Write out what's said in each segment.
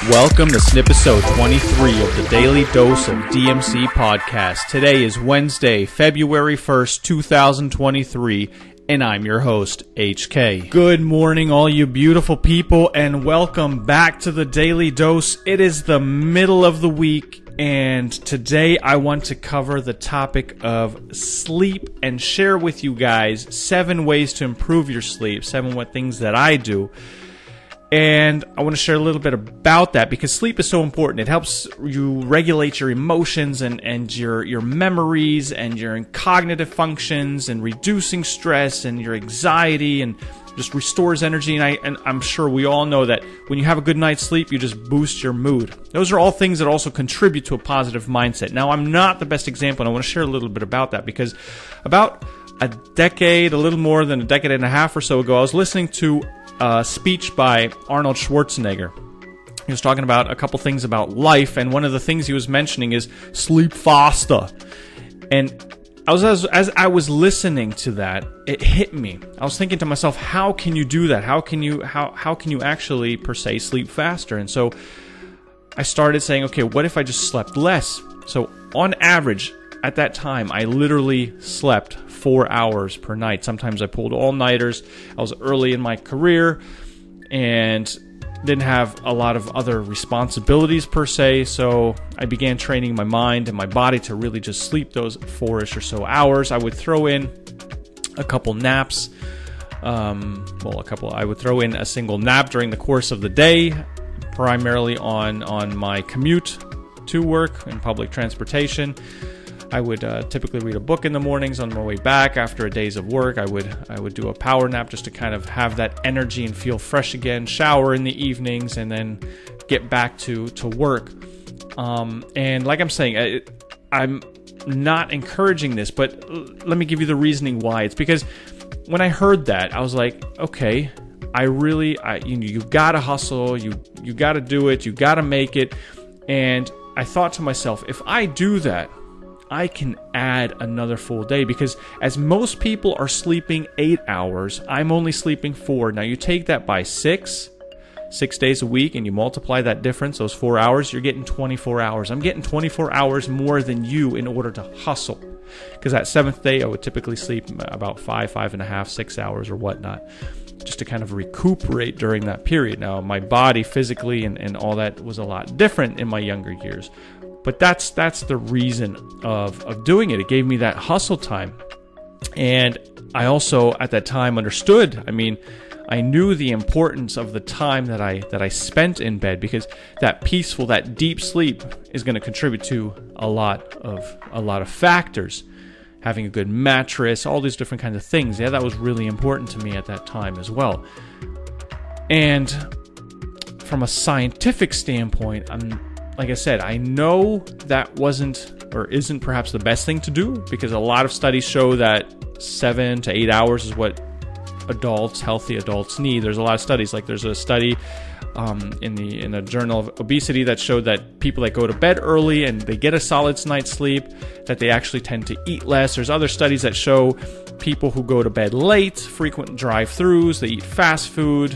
Welcome to Snipisode 23 of the Daily Dose of DMC podcast. Today is Wednesday, February 1st, 2023, and I'm your host, HK. Good morning, all you beautiful people, and welcome back to the Daily Dose. It is the middle of the week, and today I want to cover the topic of sleep and share with you guys 7 ways to improve your sleep, 7 things that I do. And I want to share a little bit about that because sleep is so important. It helps you regulate your emotions and your memories and your cognitive functions and reducing stress and your anxiety and just restores energy. And I'm sure we all know that when you have a good night's sleep, you just boost your mood. Those are all things that also contribute to a positive mindset. Now, I'm not the best example, and I want to share a little bit about that because about a little more than a decade and a half or so ago, I was listening to a speech by Arnold Schwarzenegger. He was talking about a couple things about life, and one of the things he was mentioning is sleep faster. And as I was listening to that, it hit me. I was thinking to myself, how can you do that? How can you actually, per se, sleep faster? And so I started saying, okay, what if I just slept less? So on average, at that time, I literally slept 4 hours per night. Sometimes I pulled all-nighters. I was early in my career and didn't have a lot of other responsibilities per se, so I began training my mind and my body to really just sleep those 4-ish or so hours. I would throw in a couple naps. I would throw in a single nap during the course of the day, primarily on my commute to work in public transportation. I would typically read a book in the mornings on my way back after a days of work. I would do a power nap just to kind of have that energy and feel fresh again, shower in the evenings, and then get back to work. And like I'm saying, I'm not encouraging this, but let me give you the reasoning why. It's because when I heard that, I was like, okay, you gotta hustle, you gotta do it, you gotta make it. And I thought to myself, if I do that, I can add another full day, because as most people are sleeping 8 hours, I'm only sleeping 4. Now you take that by 6 days a week, and you multiply that difference, those 4 hours, you're getting 24 hours. I'm getting 24 hours more than you in order to hustle. Because that 7th day, I would typically sleep about 5.5, 6 hours or whatnot, just to kind of recuperate during that period. Now, my body physically and all that was a lot different in my younger years. But that's the reason of doing it. It gave me that hustle time. And I also, at that time, understood. I knew the importance of the time that I spent in bed, because that peaceful, that deep sleep is going to contribute to a lot of factors. Having a good mattress, all these different kinds of things. Yeah, that was really important to me at that time as well. And from a scientific standpoint, like I said, I know that wasn't or isn't perhaps the best thing to do, because a lot of studies show that 7 to 8 hours is what healthy adults need. There's a lot of studies. Like there's a study in the Journal of Obesity that showed that people that go to bed early and they get a solid night's sleep, that they actually tend to eat less. There's other studies that show people who go to bed late, frequent drive-thrus, they eat fast food,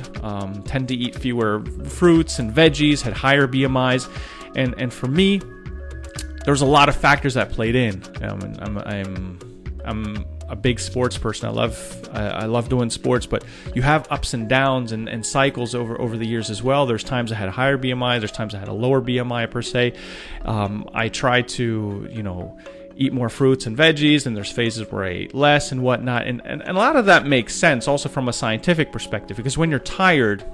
tend to eat fewer fruits and veggies, had higher BMIs. And for me, there was a lot of factors that played in. I'm a big sports person. I love doing sports, but you have ups and downs and cycles over the years as well. There's times I had a higher BMI. There's times I had a lower BMI per se. I tried to, eat more fruits and veggies, and there's phases where I ate less and whatnot. And a lot of that makes sense also from a scientific perspective, because when you're tired,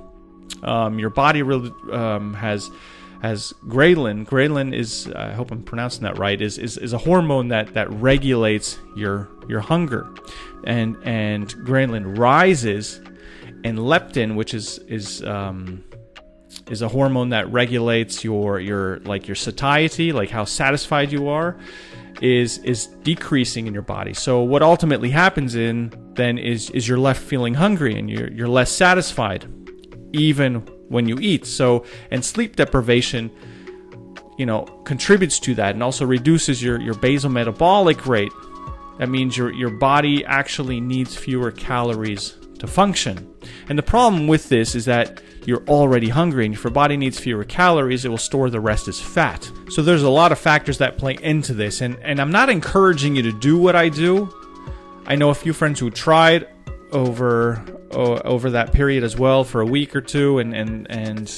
your body really has ghrelin. Ghrelin is, I hope I'm pronouncing that right, is a hormone that regulates your hunger, and ghrelin rises, and leptin, which is a hormone that regulates your satiety, like how satisfied you are, is decreasing in your body. So what ultimately happens then is you're left feeling hungry, and you're less satisfied, even when you eat. So, and sleep deprivation, contributes to that, and also reduces your basal metabolic rate. That means your body actually needs fewer calories to function. And the problem with this is that you're already hungry, and if your body needs fewer calories, it will store the rest as fat. So there's a lot of factors that play into this, and I'm not encouraging you to do what I do. I know a few friends who tried over that period as well for a week or two, and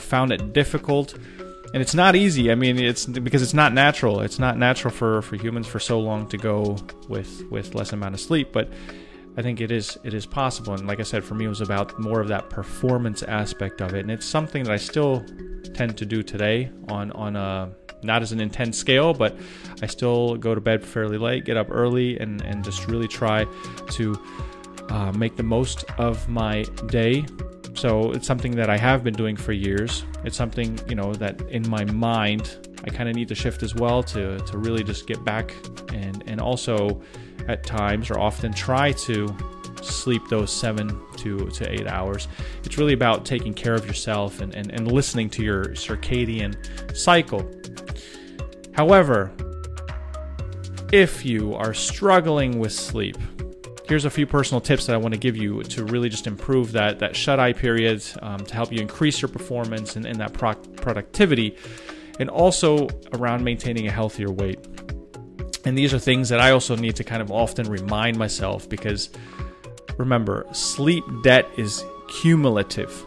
found it difficult. And it's not easy. I mean, it's because it's not natural. It's not natural for humans for so long to go with less amount of sleep. But I think it is possible. And like I said, for me, it was about more of that performance aspect of it. And it's something that I still tend to do today on a not as an intense scale, but I still go to bed fairly late, get up early, and just really try to make the most of my day. So it's something that I have been doing for years. It's something, that in my mind, I kind of need to shift as well to really just get back and also at times or often try to sleep those 7 to 8 hours. It's really about taking care of yourself and listening to your circadian cycle. However, if you are struggling with sleep, here's a few personal tips that I want to give you to really just improve that shut-eye period, to help you increase your performance and that productivity, and also around maintaining a healthier weight. And these are things that I also need to kind of often remind myself, because remember, sleep debt is cumulative.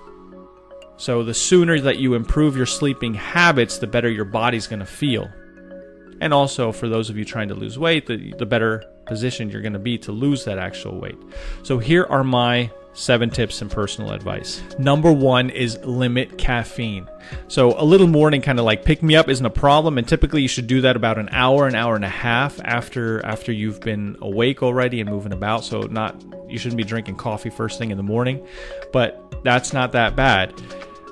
So the sooner that you improve your sleeping habits, the better your body's going to feel. And also, for those of you trying to lose weight, the better position you're going to be to lose that actual weight. So here are my 7 tips and personal advice. Number 1 is limit caffeine. So a little morning kind of like pick me up isn't a problem, and typically you should do that about an hour and a half after you've been awake already and moving about. So you shouldn't be drinking coffee first thing in the morning, but that's not that bad.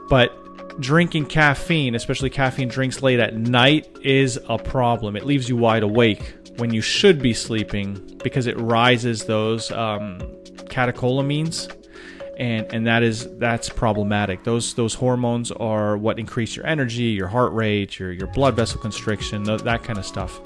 But drinking caffeine, especially caffeine drinks late at night, is a problem. It leaves you wide awake when you should be sleeping, because it rises those catecholamines, and that's problematic. Those hormones are what increase your energy, your heart rate, your blood vessel constriction, that kind of stuff.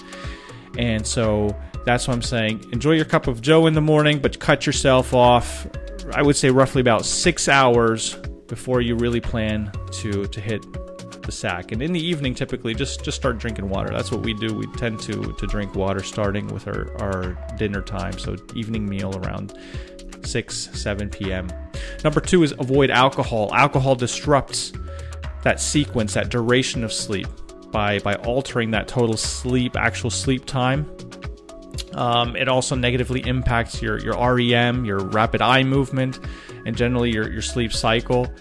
And so that's what I'm saying. Enjoy your cup of joe in the morning, but cut yourself off, I would say, roughly about 6 hours before you really plan to hit the sack. And in the evening, typically just start drinking water. That's what we do. We tend to drink water starting with our dinner time, so evening meal around 6-7 p.m. Number 2 is avoid alcohol. Alcohol disrupts that sequence, that duration of sleep, by altering that total actual sleep time. It also negatively impacts your REM, your rapid eye movement, and generally your sleep cycle.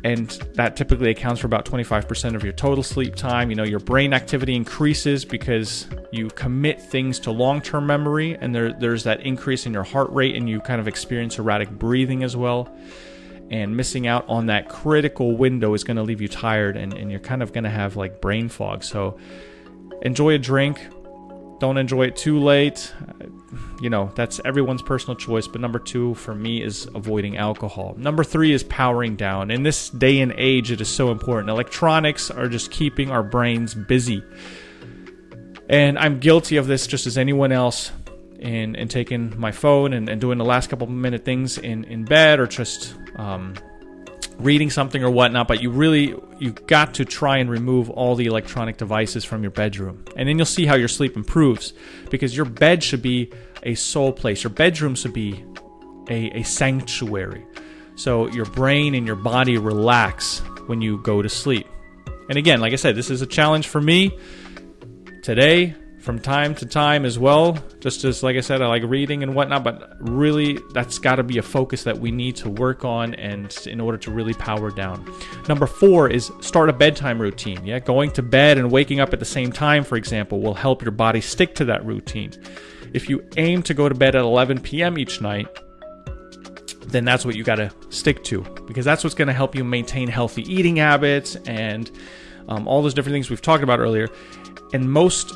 And that typically accounts for about 25% of your total sleep time. Your brain activity increases because you commit things to long-term memory, and there's that increase in your heart rate, and you kind of experience erratic breathing as well. And missing out on that critical window is going to leave you tired, and you're kind of going to have like brain fog. So enjoy a drink. Don't enjoy it too late. That's everyone's personal choice. But number 2 for me is avoiding alcohol. Number 3 is powering down. In this day and age, it is so important. Electronics are just keeping our brains busy. And I'm guilty of this just as anyone else, in taking my phone and doing the last couple of minute things in bed, or just reading something or whatnot. But you got to try and remove all the electronic devices from your bedroom, and then you'll see how your sleep improves, because your bed should be a soul place. Your bedroom should be a sanctuary, so your brain and your body relax when you go to sleep. And again, like I said, this is a challenge for me today, from time to time as well. Just as, like I said, I like reading and whatnot, but really that's got to be a focus that we need to work on, and in order to really power down. Number 4 is start a bedtime routine. Yeah, going to bed and waking up at the same time, for example, will help your body stick to that routine. If you aim to go to bed at 11 p.m. each night, then that's what you got to stick to, because that's what's going to help you maintain healthy eating habits and all those different things we've talked about earlier. And most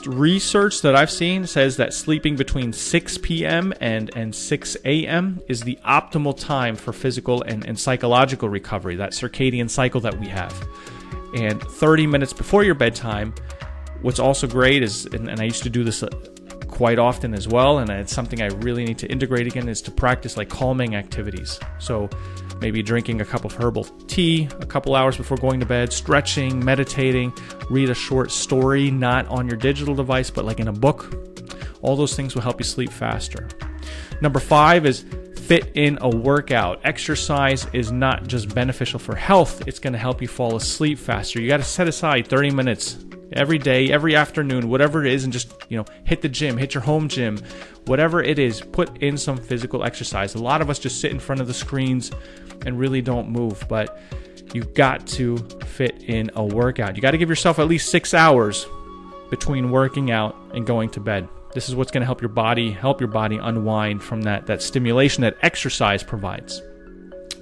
research that I've seen says that sleeping between 6 p.m. and 6 a.m. is the optimal time for physical and psychological recovery, that circadian cycle that we have. And 30 minutes before your bedtime, what's also great is, and I used to do this quite often as well, and it's something I really need to integrate again, is to practice like calming activities. So maybe drinking a cup of herbal tea a couple hours before going to bed, stretching, meditating, read a short story, not on your digital device, but like in a book. All those things will help you sleep faster. Number 5 is fit in a workout. Exercise is not just beneficial for health, it's going to help you fall asleep faster. You got to set aside 30 minutes every day, every afternoon, whatever it is, and just, hit the gym, hit your home gym, whatever it is, put in some physical exercise. A lot of us just sit in front of the screens and really don't move, but you've got to fit in a workout. You got to give yourself at least 6 hours between working out and going to bed. This is what's going to help your body unwind from that stimulation that exercise provides.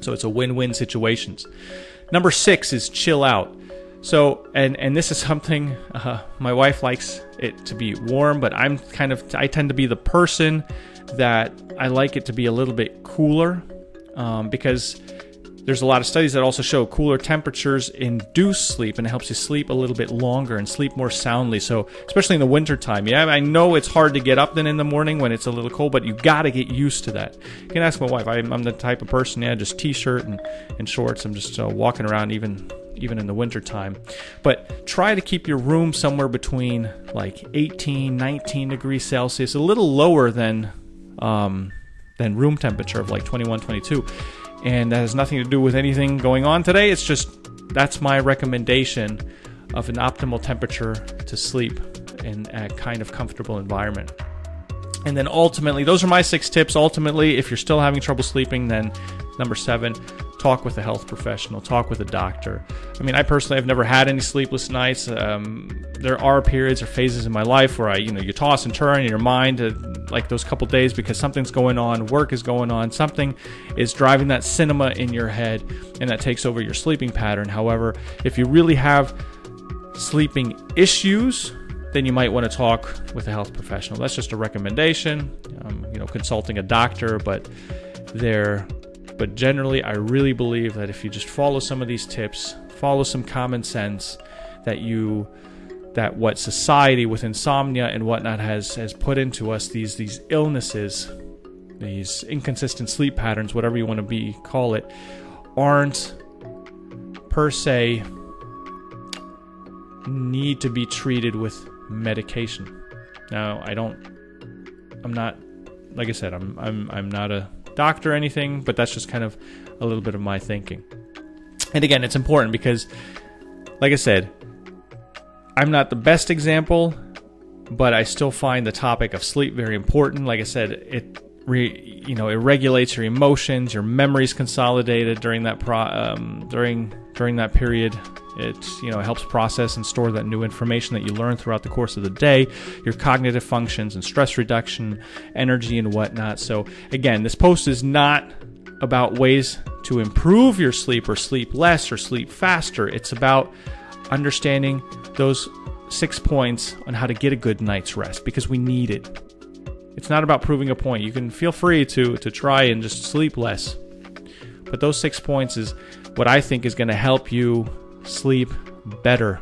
So it's a win-win situation. Number 6 is chill out. So, and this is something, my wife likes it to be warm, but I tend to be the person that I like it to be a little bit cooler, because there's a lot of studies that also show cooler temperatures induce sleep, and it helps you sleep a little bit longer and sleep more soundly. So, especially in the wintertime. Yeah, I know it's hard to get up then in the morning when it's a little cold, but you got to get used to that. You can ask my wife. I'm the type of person, just t-shirt and shorts. I'm just walking around even in the wintertime. But try to keep your room somewhere between like 18, 19 degrees Celsius, a little lower than room temperature of like 21, 22. And that has nothing to do with anything going on today. It's just, that's my recommendation of an optimal temperature to sleep in a kind of comfortable environment. And then ultimately, those are my 6 tips. Ultimately, if you're still having trouble sleeping, then number 7, talk with a health professional, talk with a doctor. I mean, I personally have never had any sleepless nights. There are periods or phases in my life where you toss and turn in your mind, like those couple days, because something's going on, work is going on, something is driving that cinema in your head, and that takes over your sleeping pattern. However, if you really have sleeping issues, then you might want to talk with a health professional. That's just a recommendation, consulting a doctor, but generally, I really believe that if you just follow some of these tips, follow some common sense, that what society with insomnia and whatnot has put into us, these illnesses, these inconsistent sleep patterns, whatever you want to call it, aren't per se need to be treated with medication. Now, I'm not, like I said, I'm not a doctor or anything, but that's just kind of a little bit of my thinking. And again, it's important because, like I said, I'm not the best example, but I still find the topic of sleep very important. Like I said, it regulates your emotions, your memory's consolidated during that during that period. It helps process and store that new information that you learn throughout the course of the day, your cognitive functions and stress reduction, energy and whatnot. So again, this post is not about ways to improve your sleep or sleep less or sleep faster. It's about understanding those 6 points on how to get a good night's rest, because we need it. It's not about proving a point. You can feel free to try and just sleep less. But those 6 points is what I think is going to help you sleep better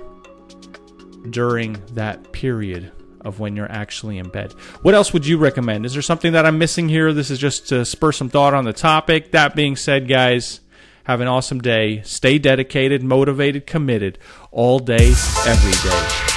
during that period of when you're actually in bed. What else would you recommend? Is there something that I'm missing here? This is just to spur some thought on the topic. That being said, guys, have an awesome day. Stay dedicated, motivated, committed all day, every day.